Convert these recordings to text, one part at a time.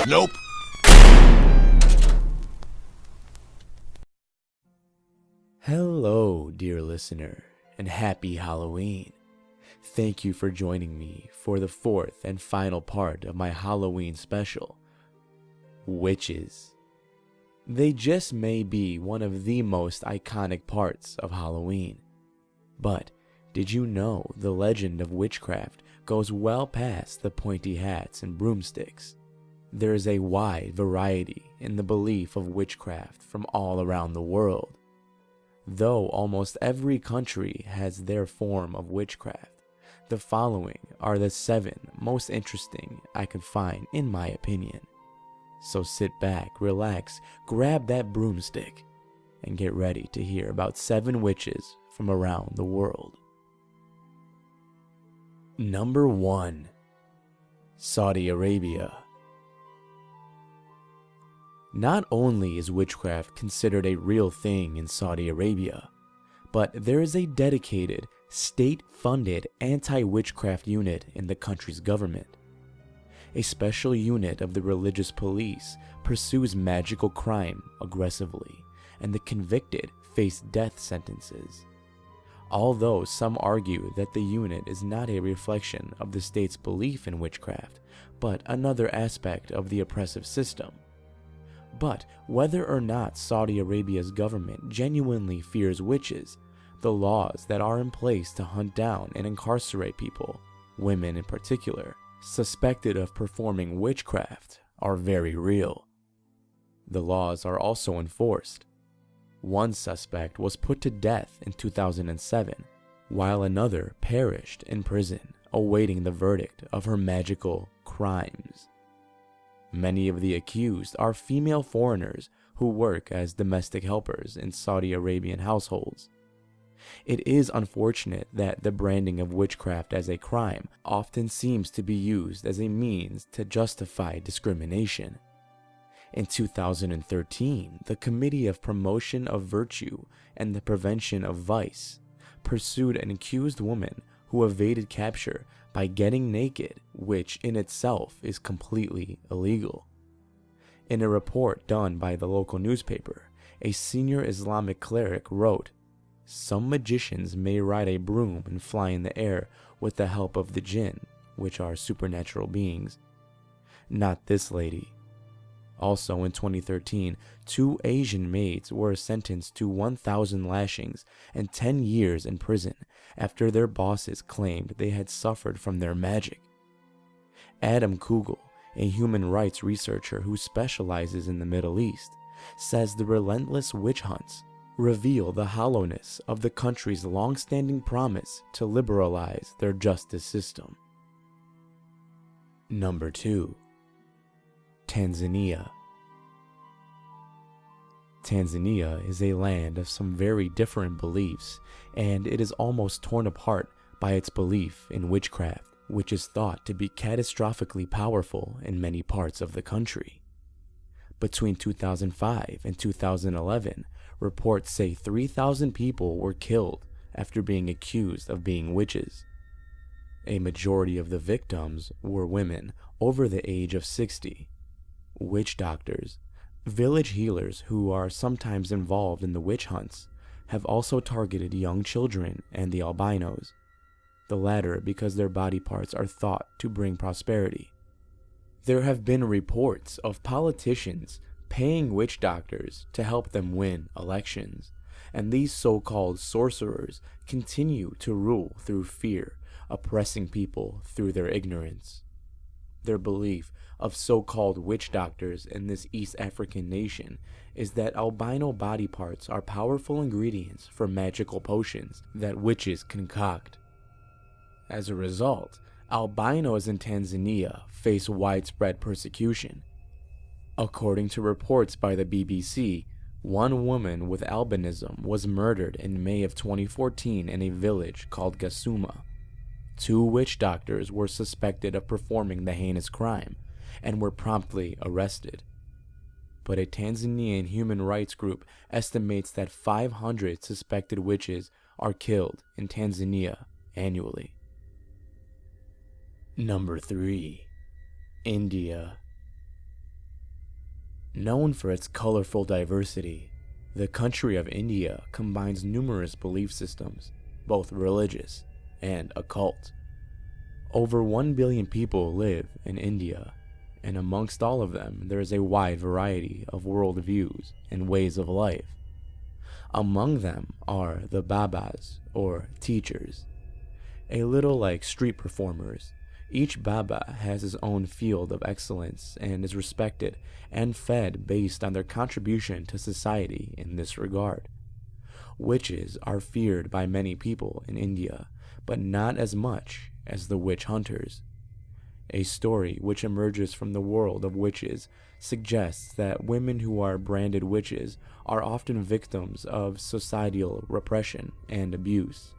Nope. Hello, dear listener, and happy Halloween. Thank you for joining me for the fourth and final part of my Halloween special, Witches. They just may be one of the most iconic parts of Halloween. But did you know the legend of witchcraft goes well past the pointy hats and broomsticks? There is a wide variety in the belief of witchcraft from all around the world. Though almost every country has their form of witchcraft, the following are the 7 most interesting I could find in my opinion. So sit back, relax, grab that broomstick, and get ready to hear about 7 witches from around the world. Number 1. Saudi Arabia. Not only is witchcraft considered a real thing in Saudi Arabia, but there is a dedicated, state-funded anti-witchcraft unit in the country's government. A special unit of the religious police pursues magical crime aggressively, and the convicted face death sentences. Although some argue that the unit is not a reflection of the state's belief in witchcraft, but another aspect of the oppressive system. But whether or not Saudi Arabia's government genuinely fears witches, the laws that are in place to hunt down and incarcerate people, women in particular, suspected of performing witchcraft are very real. The laws are also enforced. One suspect was put to death in 2007, while another perished in prison awaiting the verdict of her magical crimes. Many of the accused are female foreigners who work as domestic helpers in Saudi Arabian households. It is unfortunate that the branding of witchcraft as a crime often seems to be used as a means to justify discrimination. In 2013, the Committee of Promotion of Virtue and the Prevention of Vice pursued an accused woman who evaded capture by getting naked, which in itself is completely illegal. In a report done by the local newspaper, a senior Islamic cleric wrote, "Some magicians may ride a broom and fly in the air with the help of the jinn, which are supernatural beings. Not this lady." Also in 2013, 2 Asian maids were sentenced to 1,000 lashings and 10 years in prison after their bosses claimed they had suffered from their magic. Adam Kugel, a human rights researcher who specializes in the Middle East, says the relentless witch hunts reveal the hollowness of the country's long-standing promise to liberalize their justice system. Number 2. Tanzania. Tanzania is a land of some very different beliefs, and it is almost torn apart by its belief in witchcraft, which is thought to be catastrophically powerful in many parts of the country. Between 2005 and 2011, reports say 3,000 people were killed after being accused of being witches. A majority of the victims were women over the age of 60. Witch doctors, village healers who are sometimes involved in the witch hunts, have also targeted young children and the albinos, the latter because their body parts are thought to bring prosperity. There have been reports of politicians paying witch doctors to help them win elections, and these so-called sorcerers continue to rule through fear, oppressing people through their ignorance. Their belief of so-called witch doctors in this East African nation is that albino body parts are powerful ingredients for magical potions that witches concoct. As a result, albinos in Tanzania face widespread persecution. According to reports by the BBC, one woman with albinism was murdered in May of 2014 in a village called Gasuma. 2 witch doctors were suspected of performing the heinous crime and were promptly arrested. But a Tanzanian human rights group estimates that 500 suspected witches are killed in Tanzania annually. Number 3. India. Known for its colorful diversity, the country of India combines numerous belief systems, both religious and occult. Over 1 billion people live in India, and amongst all of them there is a wide variety of worldviews and ways of life. Among them are the Babas, or teachers. A little like street performers, each Baba has his own field of excellence and is respected and fed based on their contribution to society in this regard. Witches are feared by many people in India, but not as much as the witch hunters. A story which emerges from the world of witches suggests that women who are branded witches are often victims of societal repression and abuse.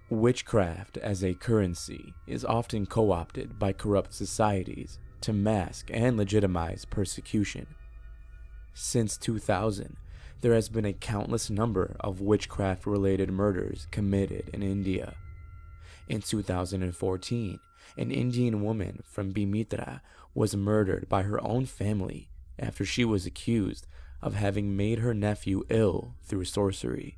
Witchcraft as a currency is often co-opted by corrupt societies to mask and legitimize persecution. Since 2000, there has been a countless number of witchcraft-related murders committed in India. In 2014, an Indian woman from Bimitra was murdered by her own family after she was accused of having made her nephew ill through sorcery.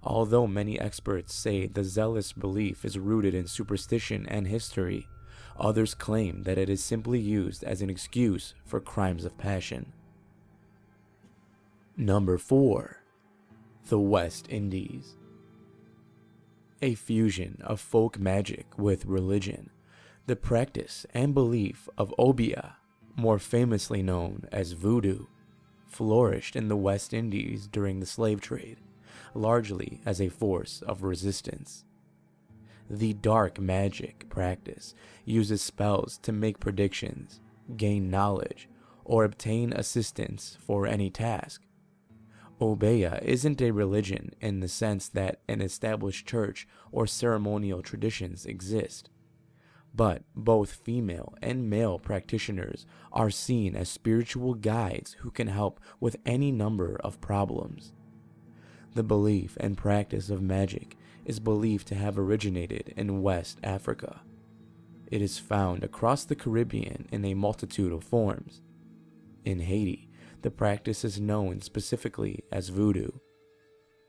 Although many experts say the zealous belief is rooted in superstition and history, others claim that it is simply used as an excuse for crimes of passion. Number 4. The West Indies. A fusion of folk magic with religion, the practice and belief of obeah, more famously known as voodoo, flourished in the West Indies during the slave trade, largely as a force of resistance. The dark magic practice uses spells to make predictions, gain knowledge, or obtain assistance for any task. Obeah isn't a religion in the sense that an established church or ceremonial traditions exist, but both female and male practitioners are seen as spiritual guides who can help with any number of problems. The belief and practice of magic is believed to have originated in West Africa. It is found across the Caribbean in a multitude of forms. In Haiti, the practice is known specifically as voodoo.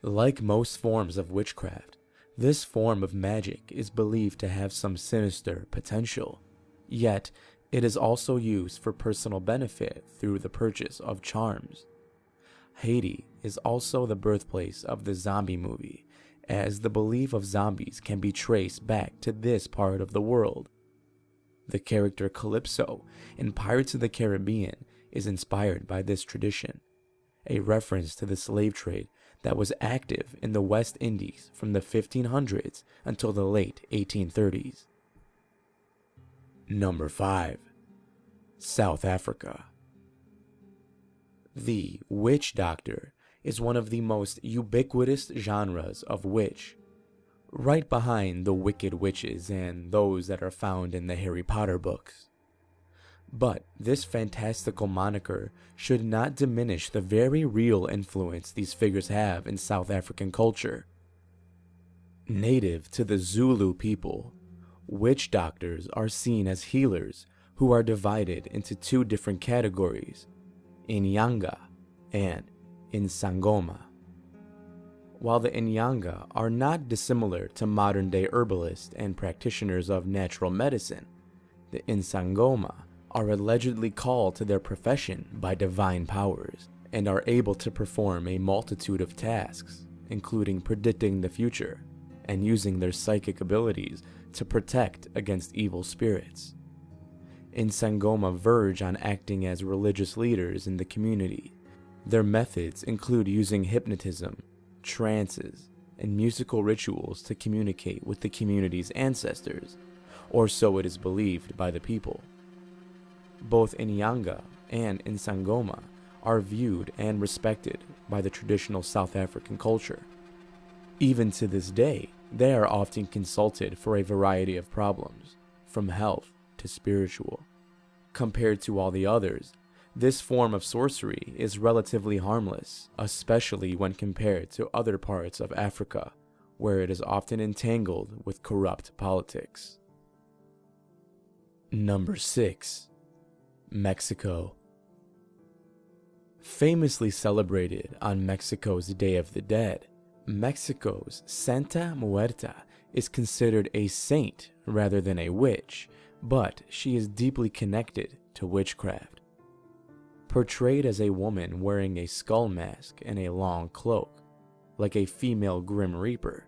Like most forms of witchcraft, this form of magic is believed to have some sinister potential, yet it is also used for personal benefit through the purchase of charms. Haiti is also the birthplace of the zombie movie, as the belief of zombies can be traced back to this part of the world. The character Calypso in Pirates of the Caribbean is inspired by this tradition, a reference to the slave trade that was active in the West Indies from the 1500s until the late 1830s. Number 5. South Africa. The witch doctor is one of the most ubiquitous genres of witch, right behind the wicked witches and those that are found in the Harry Potter books. But this fantastical moniker should not diminish the very real influence these figures have in South African culture. Native to the Zulu people, witch doctors are seen as healers who are divided into two different categories, Inyanga and Insangoma. While the Inyanga are not dissimilar to modern-day herbalists and practitioners of natural medicine, the Insangoma are allegedly called to their profession by divine powers and are able to perform a multitude of tasks, including predicting the future and using their psychic abilities to protect against evil spirits. Insangoma verge on acting as religious leaders in the community. Their methods include using hypnotism, trances, and musical rituals to communicate with the community's ancestors, or so it is believed by the people. Both Inyanga and Insangoma are viewed and respected by the traditional South African culture. Even to this day, they are often consulted for a variety of problems, from health to spiritual. Compared to all the others, this form of sorcery is relatively harmless, especially when compared to other parts of Africa, where it is often entangled with corrupt politics. Number 6. Mexico. Famously celebrated on Mexico's Day of the Dead, Mexico's Santa Muerta is considered a saint rather than a witch, but she is deeply connected to witchcraft. Portrayed as a woman wearing a skull mask and a long cloak, like a female Grim Reaper,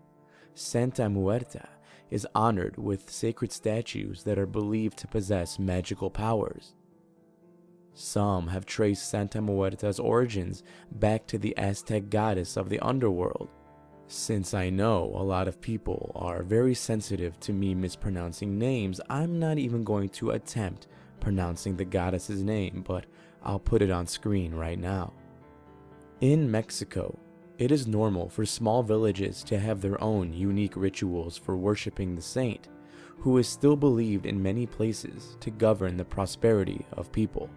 Santa Muerta is honored with sacred statues that are believed to possess magical powers. Some have traced Santa Muerta's origins back to the Aztec goddess of the underworld. Since I know a lot of people are very sensitive to me mispronouncing names, I'm not even going to attempt pronouncing the goddess's name, but I'll put it on screen right now. In Mexico, it is normal for small villages to have their own unique rituals for worshiping the saint, who is still believed in many places to govern the prosperity of people.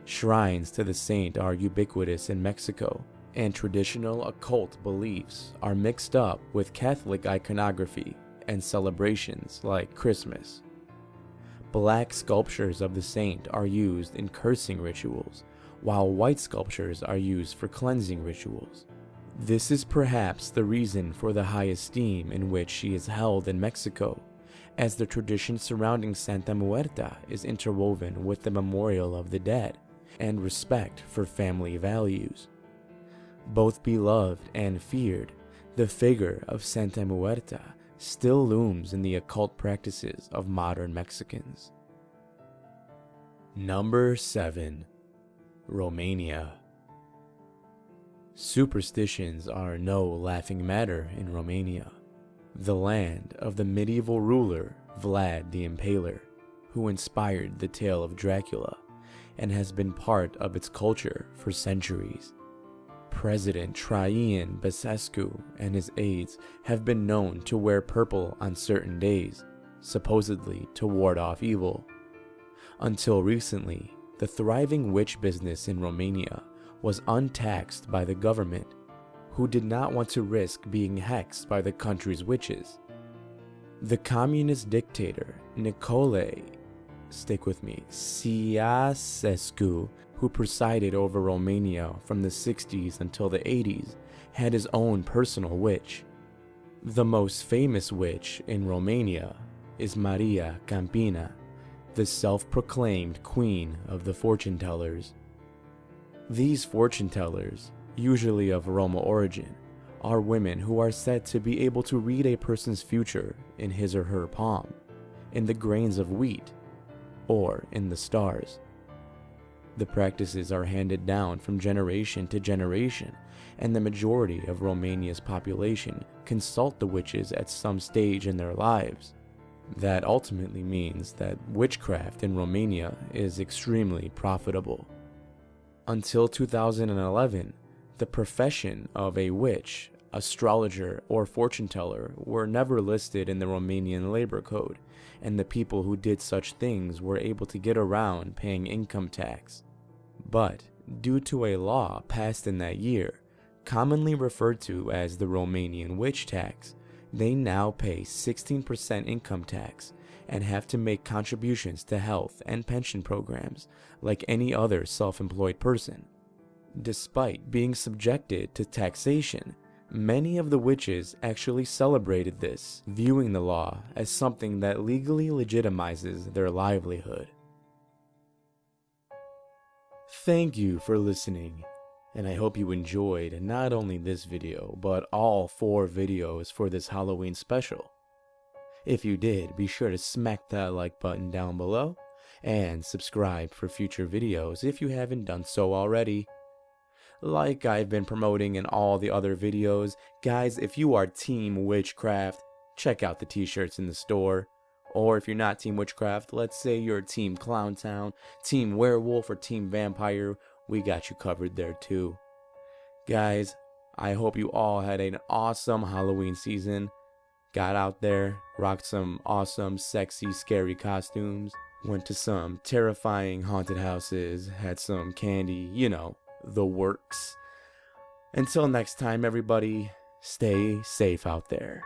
Shrines to the saint are ubiquitous in Mexico, and traditional occult beliefs are mixed up with Catholic iconography and celebrations like Christmas. Black sculptures of the saint are used in cursing rituals, while white sculptures are used for cleansing rituals. This is perhaps the reason for the high esteem in which she is held in Mexico, as the tradition surrounding Santa Muerta is interwoven with the memorial of the dead and respect for family values. Both beloved and feared, the figure of Santa Muerta still looms in the occult practices of modern Mexicans. Number 7. Romania. Superstitions are no laughing matter in Romania, the land of the medieval ruler Vlad the Impaler, who inspired the tale of Dracula and has been part of its culture for centuries. President Traian Băsescu and his aides have been known to wear purple on certain days, supposedly to ward off evil. Until recently, the thriving witch business in Romania was untaxed by the government, who did not want to risk being hexed by the country's witches. The communist dictator Nicolae, stick with me, Ceausescu, who presided over Romania from the 60s until the 80s, had his own personal witch. The most famous witch in Romania is Maria Campina, the self-proclaimed queen of the fortune tellers. These fortune tellers, usually of Roma origin, are women who are said to be able to read a person's future in his or her palm, in the grains of wheat, or in the stars. The practices are handed down from generation to generation, and the majority of Romania's population consult the witches at some stage in their lives. That ultimately means that witchcraft in Romania is extremely profitable. Until 2011, the profession of a witch, astrologer, or fortune teller were never listed in the Romanian labor code, and the people who did such things were able to get around paying income tax. But due to a law passed in that year, commonly referred to as the Romanian witch tax, they now pay 16% income tax and have to make contributions to health and pension programs like any other self-employed person. Despite being subjected to taxation, many of the witches actually celebrated this, viewing the law as something that legally legitimizes their livelihood. Thank you for listening, and I hope you enjoyed not only this video, but all 4 videos for this Halloween special. If you did, be sure to smack that like button down below, and subscribe for future videos if you haven't done so already. Like I've been promoting in all the other videos, guys, if you are Team Witchcraft, check out the t-shirts in the store. Or if you're not Team Witchcraft, let's say you're Team Clowntown, Team Werewolf, or Team Vampire, we got you covered there too. Guys, I hope you all had an awesome Halloween season. Got out there, rocked some awesome, sexy, scary costumes, went to some terrifying haunted houses, had some candy, you know, the works. Until next time, everybody, stay safe out there.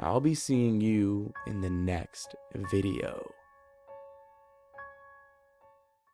I'll be seeing you in the next video.